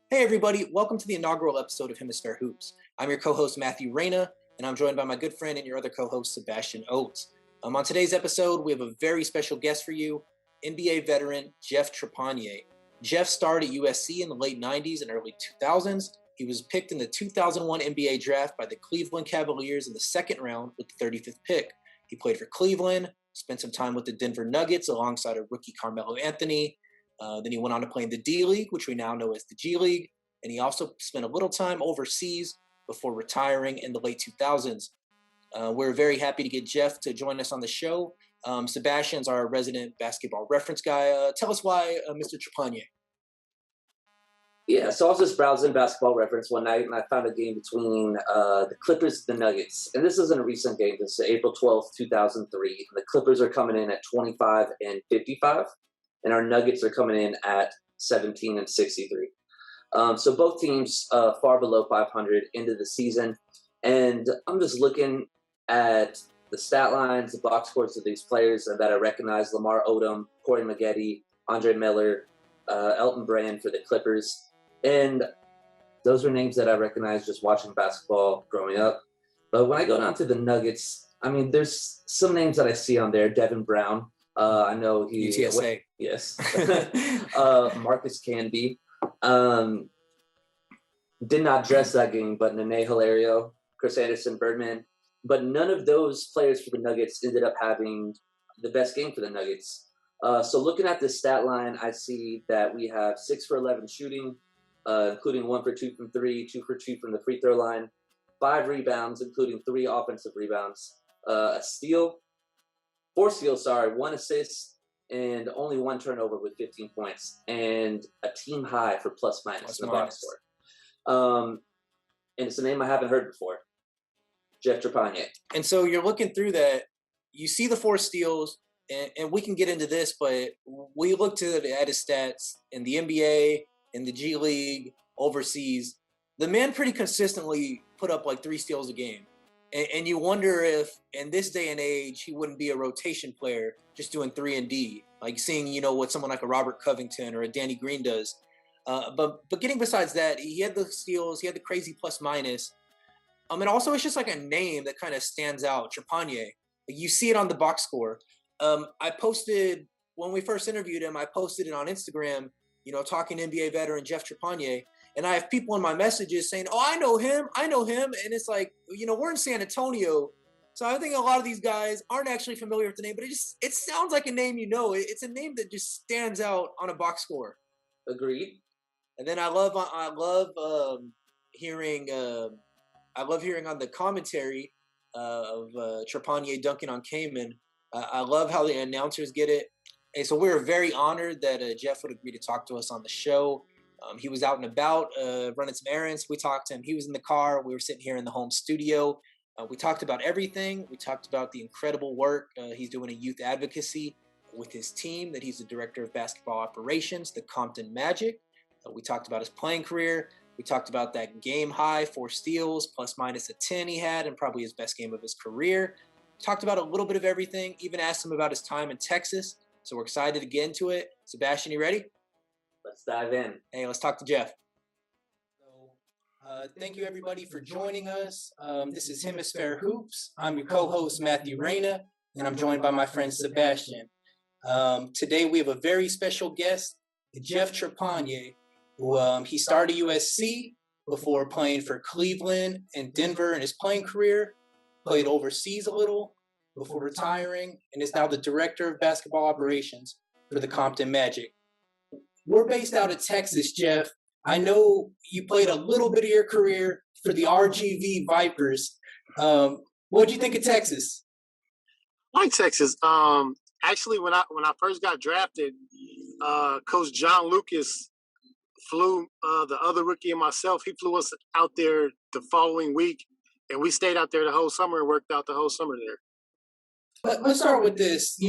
Hey everybody, welcome to the inaugural episode of Hemisfair Hoops. I'm your co-host Matthew Reyna, and I'm joined by my good friend and your other co-host Sebastian Oates. On today's episode, we have a very special guest for you, NBA veteran Jeff Trapagnier. Jeff started at USC in the late 90s and early 2000s. He was picked in the 2001 NBA draft by the Cleveland Cavaliers in the second round with the 35th pick. He played for Cleveland, spent some time with the Denver Nuggets alongside a rookie Carmelo Anthony. Then he went on to play in the D League, which we now know as the G League. And he also spent a little time overseas before retiring in the late 2000s. We're very happy to get Jeff to join us on the show. Sebastian's our resident basketball reference guy. Tell us why, Mr. Trapagnier. Yeah, so I was just browsing Basketball Reference one night, and I found a game between the Clippers and the Nuggets. And this isn't a recent game. This is April 12th, 2003. The Clippers are coming in at 25 and 55, and our Nuggets are coming in at 17 and 63. So both teams far below 500 into the season. And I'm just looking at the stat lines, the box scores of these players that I recognize: Lamar Odom, Corey Maggette, Andre Miller, Elton Brand for the Clippers. And those are names that I recognize just watching basketball growing up. But when I go down to the Nuggets, I mean, there's some names that I see on there. Devin Brown. I know he... UTSA. Yes. Marcus Canby. Did not dress that game, but Nene Hilario, Chris Anderson, Birdman. But none of those players for the Nuggets ended up having the best game for the Nuggets. So looking at this stat line, I see that we have 6 for 11 shooting, including 1 for 2 from 3, 2 for 2 from the free throw line, 5 rebounds, including 3 offensive rebounds, a steal, 4 steals, 1 assist, and only 1 turnover with 15 points, and a team high for plus minus in the box score. And it's a name I haven't heard before, Jeff Trapagnier. And so you're looking through that, you see the 4 steals, and we can get into this, but we looked at his stats in the NBA, in the G League, overseas. The man pretty consistently put up like 3 steals a game. And you wonder if in this day and age, he wouldn't be a rotation player just doing 3 and D, like seeing, what someone like a Robert Covington or a Danny Green does. But getting besides that, he had the steals, he had the crazy plus minus. And also it's just like a name that kind of stands out, Trapagnier. You see it on the box score. I posted, when we first interviewed him, I posted it on Instagram, talking NBA veteran Jeff Trapagnier. And I have people in my messages saying, oh, I know him. And it's like, we're in San Antonio. So I think a lot of these guys aren't actually familiar with the name, but it sounds like a name It's a name that just stands out on a box score. Agreed. And then I love hearing on the commentary of Trapagnier dunking on Kaman. I love how the announcers get it. And so we're very honored that Jeff would agree to talk to us on the show. He was out and about running some errands. We talked to him. He was in the car. We were sitting here in the home studio. We talked about everything. We talked about the incredible work he's doing in youth advocacy with his team, that he's the director of basketball operations, the Compton Magic. We talked about his playing career. We talked about that game high, 4 steals, plus minus a 10 he had, and probably his best game of his career. Talked about a little bit of everything, even asked him about his time in Texas. So we're excited to get into it. Sebastian, you ready? Let's dive in. Hey, let's talk to Jeff. Thank you, everybody, for joining us. This is Hemisfair Hoops. I'm your co-host, Matthew Reyna, and I'm joined by my friend, Sebastian. Today, we have a very special guest, Jeff Trapagnier, who he started USC before playing for Cleveland and Denver in his playing career, played overseas a little before retiring, and is now the director of basketball operations for the Compton Magic. We're based out of Texas, Jeff. I know you played a little bit of your career for the RGV Vipers. What did you think of Texas? I like Texas. Actually, when I first got drafted, Coach John Lucas flew the other rookie and myself. He flew us out there the following week, and we stayed out there the whole summer and worked out the whole summer there. Let's start with this.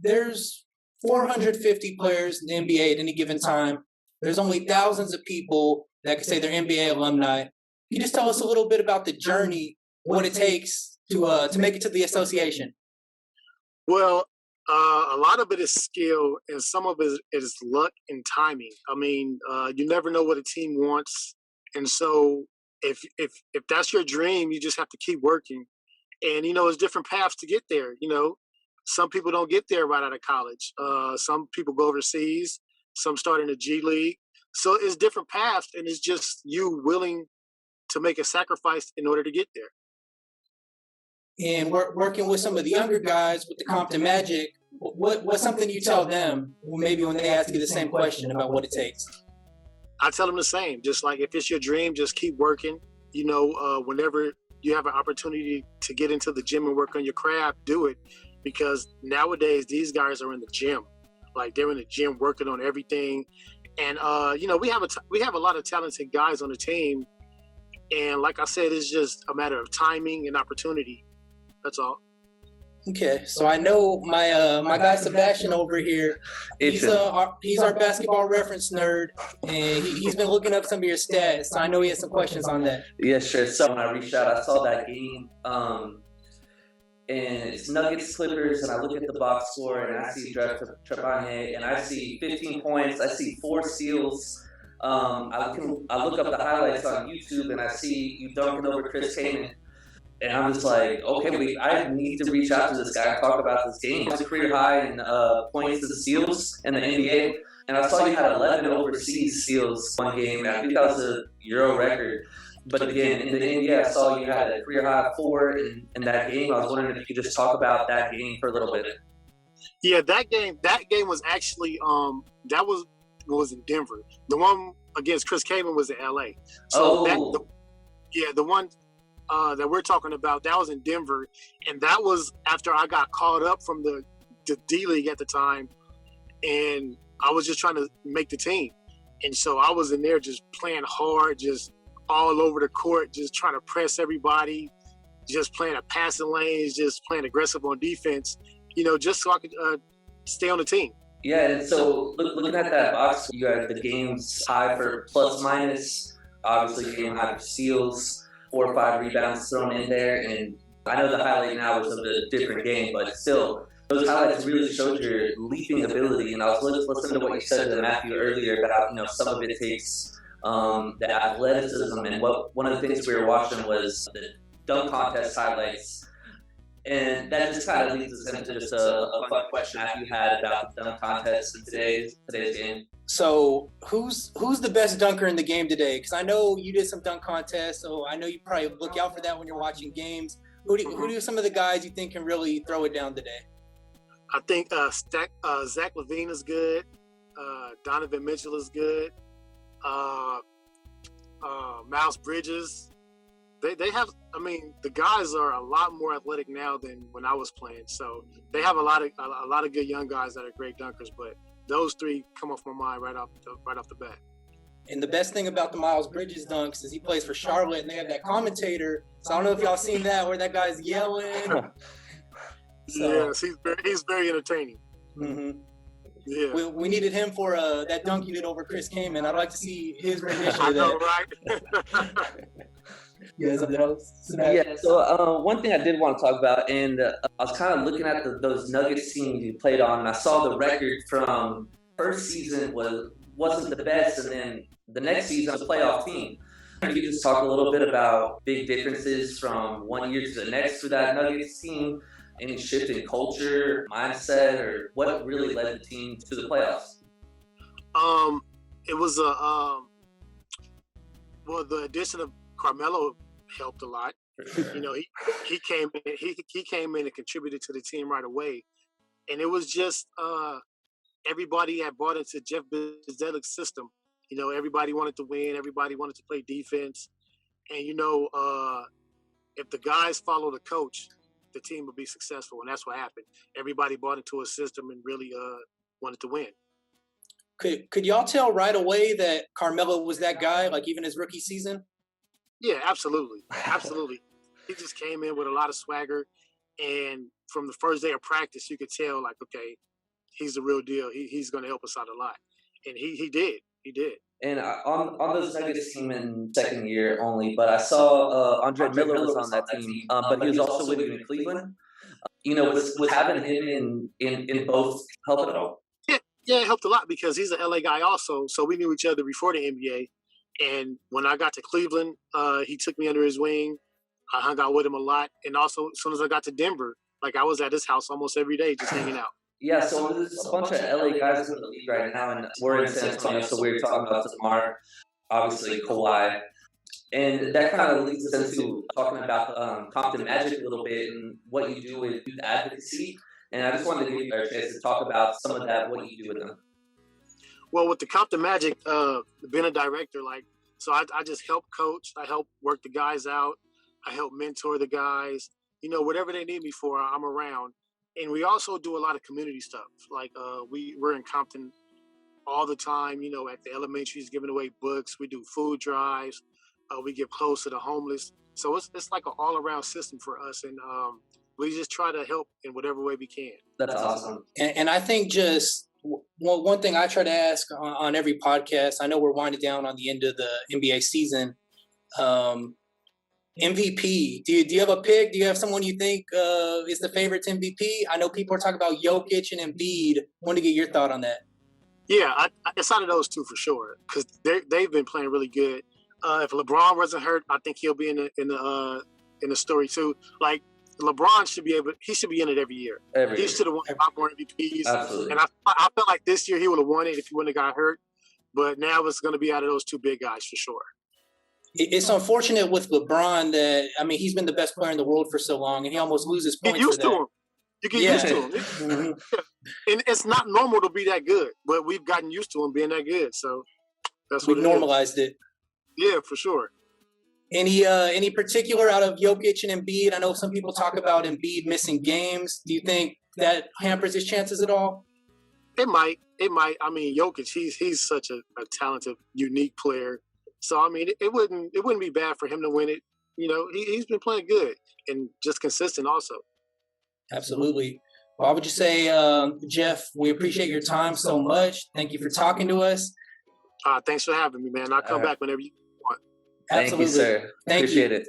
There's 450 players in the NBA at any given time. There's only thousands of people that can say they're NBA alumni. Can you just tell us a little bit about the journey, what it takes to make it to the association? Well, A lot of it is skill, and some of it is luck and timing. I mean, you never know what a team wants, and so if that's your dream, you just have to keep working. And there's different paths to get there. Some people don't get there right out of college. Some people go overseas. Some start in the G League. So it's different paths, and it's just you willing to make a sacrifice in order to get there. And working with some of the younger guys with the Compton Magic, what's something you tell them maybe when they ask you the same question about what it takes? I tell them the same. Just like if it's your dream, just keep working. Whenever you have an opportunity to get into the gym and work on your craft, do it. Because nowadays these guys are in the gym, like they're in the gym working on everything. And we have a lot of talented guys on the team. And like I said, it's just a matter of timing and opportunity. That's all. Okay, so I know my guy Sebastian over here. He's our basketball reference nerd, and he's been looking up some of your stats. So I know he has some questions on that. Yeah, sure. So when I reached out, I saw that game, and it's Nuggets Clippers, and I look at the box score, and I see Jeff Trapagnier, and I see 15 points, I see 4 steals. I look up the highlights on YouTube, and I see you dunking over Chris Kaman. And I'm just like, okay, I need to reach out to this guy and talk about this game. It's a career high in points and steals in the NBA. And I saw you had 11 overseas steals one game. I think that was a Euro record. But again, in the NBA, I saw you had a career high of 4 in that game. I was wondering if you could just talk about that game for a little bit. Yeah, that game was actually that was in Denver. The one against Chris Kaman was in LA. So the one that we're talking about, that was in Denver, and that was after I got called up from the D League at the time, and I was just trying to make the team. And so I was in there just playing hard, just all over the court, just trying to press everybody, just playing at passing lanes, just playing aggressive on defense, just so I could stay on the team. Yeah, and so looking at that box, you had the game's high for plus minus, obviously game high for steals, 4 or 5 rebounds thrown in there, and I know the highlight now was of a different game, but still, those highlights really showed your leaping ability. And I was listening to what you said to Matthew earlier about some of it takes the athleticism, and one of the things we were watching was the dunk contest highlights, and that just kind of leads us into just a fun question Matthew had about the dunk contest in today's game. So who's the best dunker in the game today? Because I know you did some dunk contests, so I know you probably look out for that when you're watching games. Who do some of the guys you think can really throw it down today? I think Zach LaVine is good. Donovan Mitchell is good. Miles Bridges. They have. I mean, the guys are a lot more athletic now than when I was playing. So they have a lot of good young guys that are great dunkers. But those 3 come off my mind right off the bat. And the best thing about the Miles Bridges dunks is he plays for Charlotte, and they have that commentator. So I don't know if y'all seen that where that guy's yelling. Yes, he's very entertaining. Mm-hmm. Yeah, we needed him for that dunk you did over Chris Kaman. I'd like to see his rendition I of know, that. right? Yeah, something else? Yeah, so one thing I did want to talk about, and I was kind of looking at those Nuggets teams you played on, and I saw the record from first season wasn't the best, and then the next season was a playoff team. Can you just talk a little bit about big differences from one year to the next for that Nuggets team? Any shift in culture, mindset, or what really led the team to the playoffs? It was the addition of Carmelo helped a lot. He came in and contributed to the team right away, and it was just everybody had bought into Jeff Bzdelik's system. Everybody wanted to win, everybody wanted to play defense, and if the guys follow the coach, the team would be successful, and that's what happened. Everybody bought into a system and really wanted to win. Could y'all tell right away that Carmelo was that guy, like even his rookie season? Yeah, absolutely. He just came in with a lot of swagger, and from the first day of practice, you could tell, like, okay, he's the real deal. He's going to help us out a lot, and he did. And on those Nuggets team in second year only, but I saw Andre Miller was on that team, but he was also with you in Cleveland. Was having him in both help at all? Yeah, it helped a lot because he's an LA guy also. So we knew each other before the NBA. And when I got to Cleveland, he took me under his wing. I hung out with him a lot. And also, as soon as I got to Denver, like I was at his house almost every day just hanging out. Yeah, so there's a bunch of LA guys in the league right now, and we're in San Antonio, so we were talking about DeMar, obviously Kawhi. And that kind of leads us into talking about Compton Magic a little bit and what you do with youth advocacy. And I just wanted to give you a chance to talk about some of that, what you do with them. Well, with the Compton Magic, being a director, so I just help coach. I help work the guys out. I help mentor the guys. Whatever they need me for, I'm around. And we also do a lot of community stuff. Like we're in Compton all the time, at the elementaries, giving away books. We do food drives. We get close to the homeless. So it's like an all-around system for us. And we just try to help in whatever way we can. That's awesome. And I think just one thing I try to ask on every podcast, I know we're winding down on the end of the NBA season. MVP, do you have a pick? Do you have someone you think is the favorite to MVP? I know people are talking about Jokic and Embiid. I want to get your thought on that. Yeah, it's out of those two for sure because they've been playing really good. If LeBron wasn't hurt, I think he'll be in the story too. Like LeBron should be in it every year. He should have won a lot more MVPs. Absolutely. And I felt like this year he would have won it if he wouldn't have got hurt. But now it's going to be out of those two big guys for sure. It's unfortunate with LeBron that, he's been the best player in the world for so long, and he almost loses points. Get used to him. You get used to him. Mm-hmm. And it's not normal to be that good, but we've gotten used to him being that good. So that's what we normalized it. Yeah, for sure. Any particular out of Jokic and Embiid? I know some people talk about Embiid missing games. Do you think that hampers his chances at all? It might. Jokic, he's such a talented, unique player. So it wouldn't be bad for him to win it. He's been playing good and just consistent also. Absolutely. Well, I would just say, Jeff, we appreciate your time so much. Thank you for talking to us. Thanks for having me, man. I'll come back whenever you want. Absolutely. Thank you, sir. Appreciate it.